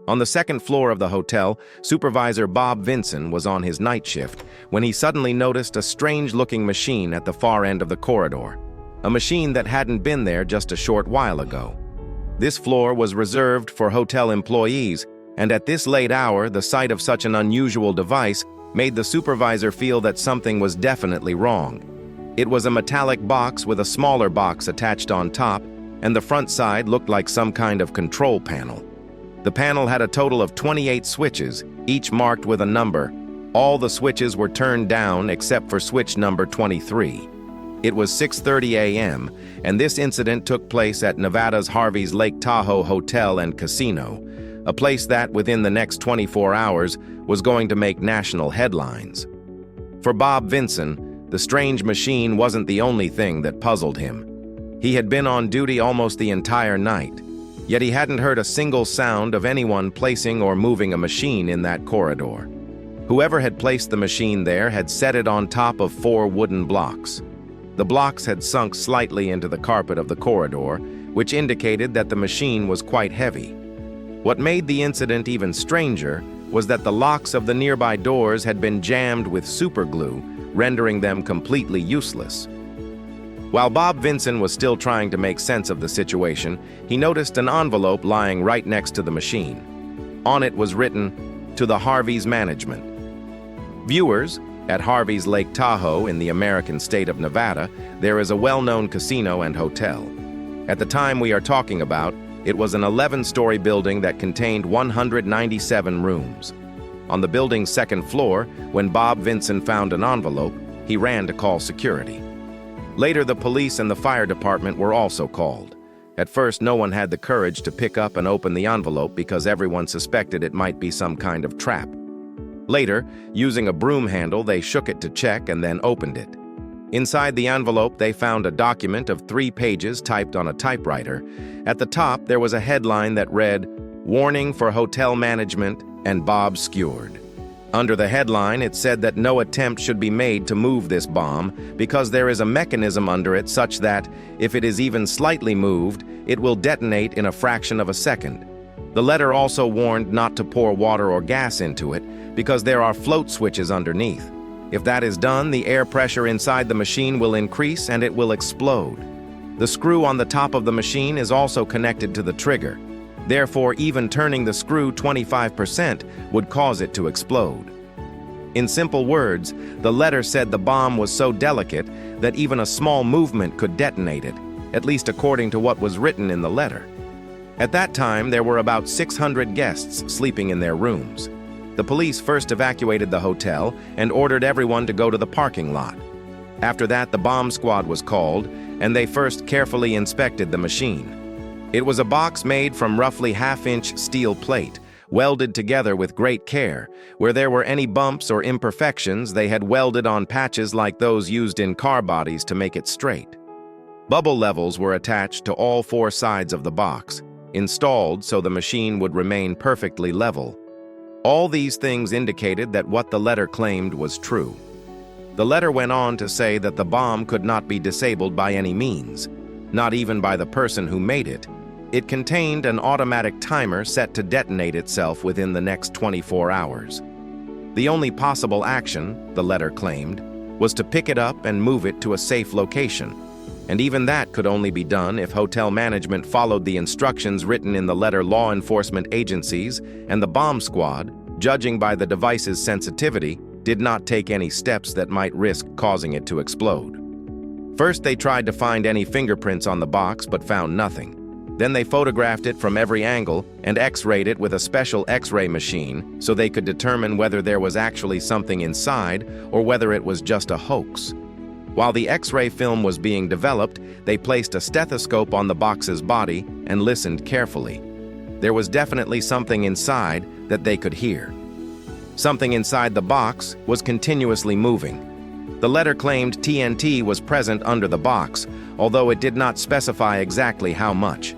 On the second floor of the hotel, Supervisor Bob Vinson was on his night shift when he suddenly noticed a strange-looking machine at the far end of the corridor, a machine that hadn't been there just a short while ago. This floor was reserved for hotel employees, and at this late hour, the sight of such an unusual device made the supervisor feel that something was definitely wrong. It was a metallic box with a smaller box attached on top, and the front side looked like some kind of control panel. The panel had a total of 28 switches, each marked with a number. All the switches were turned down except for switch number 23. It was 6:30 a.m., and this incident took place at Nevada's Harvey's Lake Tahoe Hotel and Casino, a place that, within the next 24 hours, was going to make national headlines. For Bob Vinson, the strange machine wasn't the only thing that puzzled him. He had been on duty almost the entire night, yet he hadn't heard a single sound of anyone placing or moving a machine in that corridor. Whoever had placed the machine there had set it on top of 4 wooden blocks. The blocks had sunk slightly into the carpet of the corridor, which indicated that the machine was quite heavy. What made the incident even stranger was that the locks of the nearby doors had been jammed with superglue, rendering them completely useless. While Bob Vinson was still trying to make sense of the situation, he noticed an envelope lying right next to the machine. On it was written, "To the Harvey's management." Viewers, at Harvey's Lake Tahoe in the American state of Nevada, there is a well-known casino and hotel. At the time we are talking about, it was an 11-story building that contained 197 rooms. On the building's second floor, when Bob Vinson found an envelope, he ran to call security. Later, the police and the fire department were also called. At first, no one had the courage to pick up and open the envelope because everyone suspected it might be some kind of trap. Later, using a broom handle, they shook it to check and then opened it. Inside the envelope, they found a document of 3 pages typed on a typewriter. At the top, there was a headline that read, "Warning for Hotel Management and Bob Skewered." Under the headline, it said that no attempt should be made to move this bomb because there is a mechanism under it such that, if it is even slightly moved, it will detonate in a fraction of a second. The letter also warned not to pour water or gas into it because there are float switches underneath. If that is done, the air pressure inside the machine will increase and it will explode. The screw on the top of the machine is also connected to the trigger. Therefore, even turning the screw 25% would cause it to explode. In simple words, the letter said the bomb was so delicate that even a small movement could detonate it, at least according to what was written in the letter. At that time, there were about 600 guests sleeping in their rooms. The police first evacuated the hotel and ordered everyone to go to the parking lot. After that, the bomb squad was called, and they first carefully inspected the machine. It was a box made from roughly half-inch steel plate, welded together with great care. Where there were any bumps or imperfections, they had welded on patches like those used in car bodies to make it straight. Bubble levels were attached to all 4 sides of the box, installed so the machine would remain perfectly level. All these things indicated that what the letter claimed was true. The letter went on to say that the bomb could not be disabled by any means, not even by the person who made it. It contained an automatic timer set to detonate itself within the next 24 hours. The only possible action, the letter claimed, was to pick it up and move it to a safe location. And even that could only be done if hotel management followed the instructions written in the letter. Law enforcement agencies and the bomb squad, judging by the device's sensitivity, did not take any steps that might risk causing it to explode. First, they tried to find any fingerprints on the box but found nothing. Then they photographed it from every angle and X-rayed it with a special X-ray machine so they could determine whether there was actually something inside or whether it was just a hoax. While the X-ray film was being developed, they placed a stethoscope on the box's body and listened carefully. There was definitely something inside that they could hear. Something inside the box was continuously moving. The letter claimed TNT was present under the box, although it did not specify exactly how much.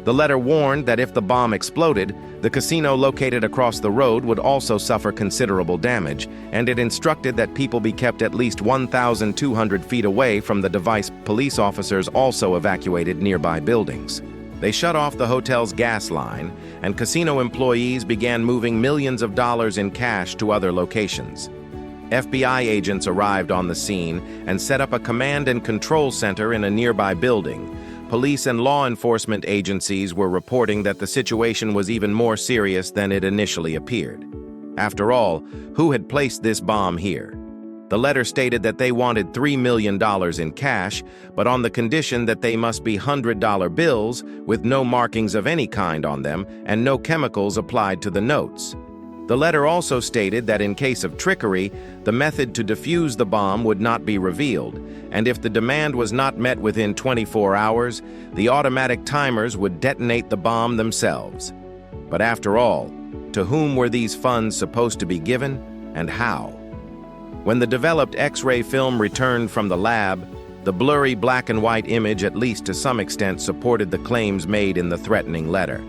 The letter warned that if the bomb exploded, the casino located across the road would also suffer considerable damage, and it instructed that people be kept at least 1,200 feet away from the device. Police officers also evacuated nearby buildings. They shut off the hotel's gas line, and casino employees began moving millions of dollars in cash to other locations. FBI agents arrived on the scene and set up a command and control center in a nearby building. Police and law enforcement agencies were reporting that the situation was even more serious than it initially appeared. After all, who had placed this bomb here? The letter stated that they wanted $3 million in cash, but on the condition that they must be $100 bills with no markings of any kind on them and no chemicals applied to the notes. The letter also stated that in case of trickery, the method to defuse the bomb would not be revealed, and if the demand was not met within 24 hours, the automatic timers would detonate the bomb themselves. But after all, to whom were these funds supposed to be given, and how? When the developed X-ray film returned from the lab, the blurry black and white image at least to some extent supported the claims made in the threatening letter.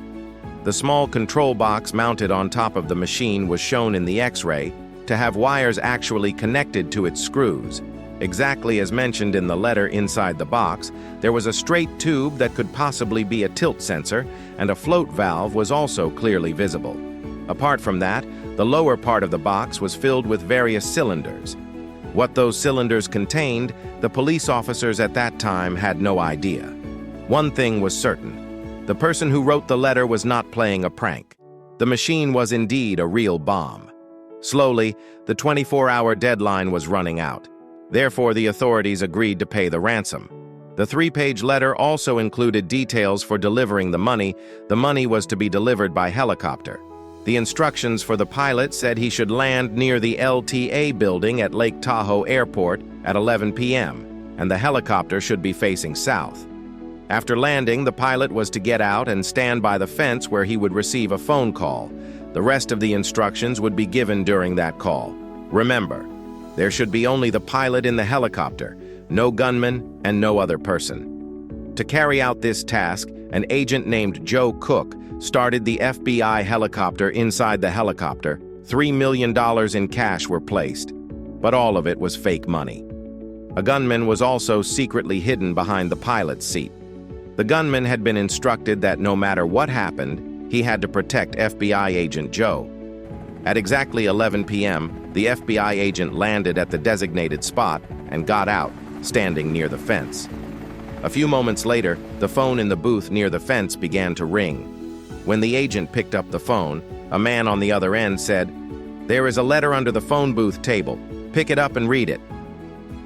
The small control box mounted on top of the machine was shown in the X-ray to have wires actually connected to its screws. Exactly as mentioned in the letter inside the box, there was a straight tube that could possibly be a tilt sensor, and a float valve was also clearly visible. Apart from that, the lower part of the box was filled with various cylinders. What those cylinders contained, the police officers at that time had no idea. One thing was certain: the person who wrote the letter was not playing a prank. The machine was indeed a real bomb. Slowly, the 24-hour deadline was running out. Therefore, the authorities agreed to pay the ransom. The 3-page letter also included details for delivering the money. The money was to be delivered by helicopter. The instructions for the pilot said he should land near the LTA building at Lake Tahoe Airport at 11 p.m., and the helicopter should be facing south. After landing, the pilot was to get out and stand by the fence where he would receive a phone call. The rest of the instructions would be given during that call. Remember, there should be only the pilot in the helicopter, no gunman and no other person. To carry out this task, an agent named Joe Cook started the FBI helicopter. Inside the helicopter, $3 million in cash were placed, but all of it was fake money. A gunman was also secretly hidden behind the pilot's seat. The gunman had been instructed that no matter what happened, he had to protect FBI agent Joe. At exactly 11 p.m., the FBI agent landed at the designated spot and got out, standing near the fence. A few moments later, the phone in the booth near the fence began to ring. When the agent picked up the phone, a man on the other end said, "There is a letter under the phone booth table. Pick it up and read it."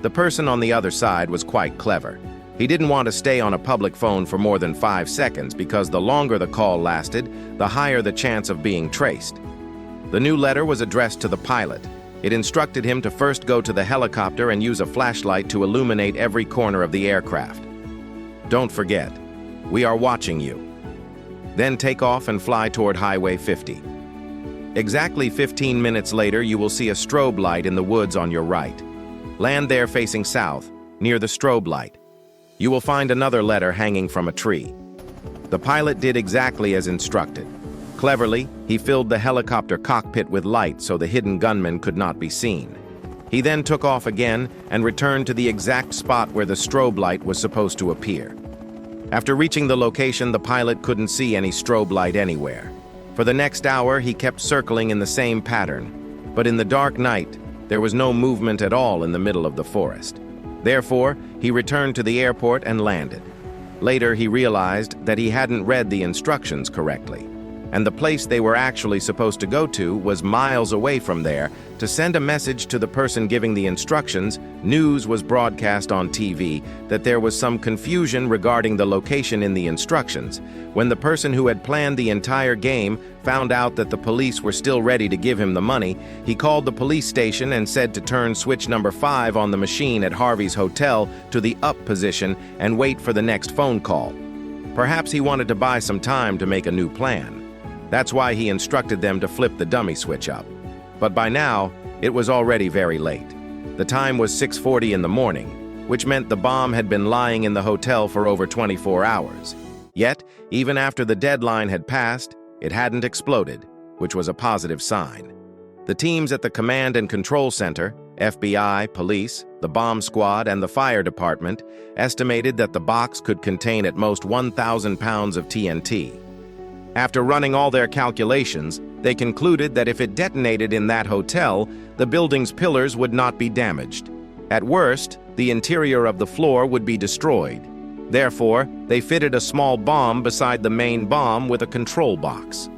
The person on the other side was quite clever. He didn't want to stay on a public phone for more than 5 seconds because the longer the call lasted, the higher the chance of being traced. The new letter was addressed to the pilot. It instructed him to first go to the helicopter and use a flashlight to illuminate every corner of the aircraft. "Don't forget, we are watching you. Then take off and fly toward Highway 50. Exactly 15 minutes later, you will see a strobe light in the woods on your right. Land there facing south, near the strobe light. You will find another letter hanging from a tree." The pilot did exactly as instructed. Cleverly, he filled the helicopter cockpit with light so the hidden gunman could not be seen. He then took off again and returned to the exact spot where the strobe light was supposed to appear. After reaching the location, the pilot couldn't see any strobe light anywhere. For the next hour, he kept circling in the same pattern, but in the dark night, there was no movement at all in the middle of the forest. Therefore, he returned to the airport and landed. Later, he realized that he hadn't read the instructions correctly, and the place they were actually supposed to go to was miles away from there. To send a message to the person giving the instructions, news was broadcast on TV that there was some confusion regarding the location in the instructions. When the person who had planned the entire game found out that the police were still ready to give him the money, he called the police station and said to turn switch number 5 on the machine at Harvey's hotel to the up position and wait for the next phone call. Perhaps he wanted to buy some time to make a new plan. That's why he instructed them to flip the dummy switch up. But by now, it was already very late. The time was 6:40 in the morning, which meant the bomb had been lying in the hotel for over 24 hours. Yet, even after the deadline had passed, it hadn't exploded, which was a positive sign. The teams at the Command and Control Center, FBI, police, the bomb squad, and the fire department estimated that the box could contain at most 1,000 pounds of TNT. After running all their calculations, they concluded that if it detonated in that hotel, the building's pillars would not be damaged. At worst, the interior of the floor would be destroyed. Therefore, they fitted a small bomb beside the main bomb with a control box.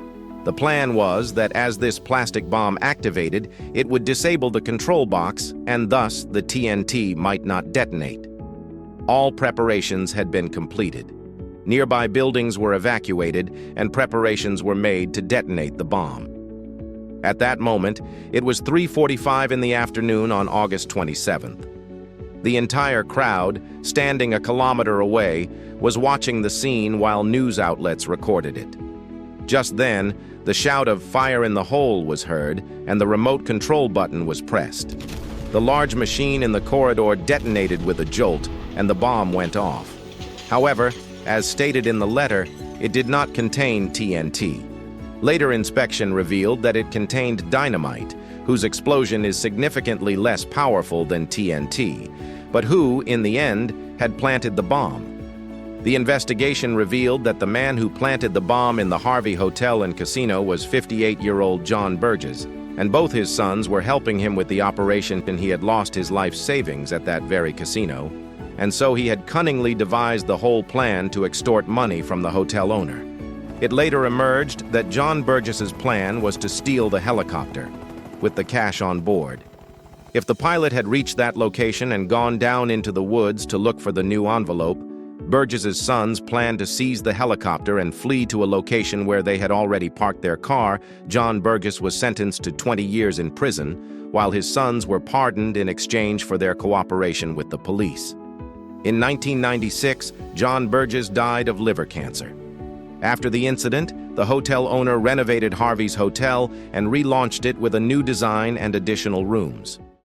The plan was that as this plastic bomb activated, it would disable the control box, and thus the TNT might not detonate. All preparations had been completed. Nearby buildings were evacuated, and preparations were made to detonate the bomb. At that moment, it was 3:45 in the afternoon on August 27th. The entire crowd, standing a kilometer away, was watching the scene while news outlets recorded it. Just then, the shout of "Fire in the hole" was heard, and the remote control button was pressed. The large machine in the corridor detonated with a jolt, and the bomb went off. However, as stated in the letter, it did not contain TNT. Later inspection revealed that it contained dynamite, whose explosion is significantly less powerful than TNT, but who, in the end, had planted the bomb. The investigation revealed that the man who planted the bomb in the Harvey Hotel and Casino was 58-year-old John Burgess, and both his sons were helping him with the operation, and he had lost his life savings at that very casino, and so he had cunningly devised the whole plan to extort money from the hotel owner. It later emerged that John Burgess's plan was to steal the helicopter, with the cash on board. If the pilot had reached that location and gone down into the woods to look for the new envelope, Burgess's sons planned to seize the helicopter and flee to a location where they had already parked their car. John Burgess was sentenced to 20 years in prison, while his sons were pardoned in exchange for their cooperation with the police. In 1996, John Burgess died of liver cancer. After the incident, the hotel owner renovated Harvey's hotel and relaunched it with a new design and additional rooms.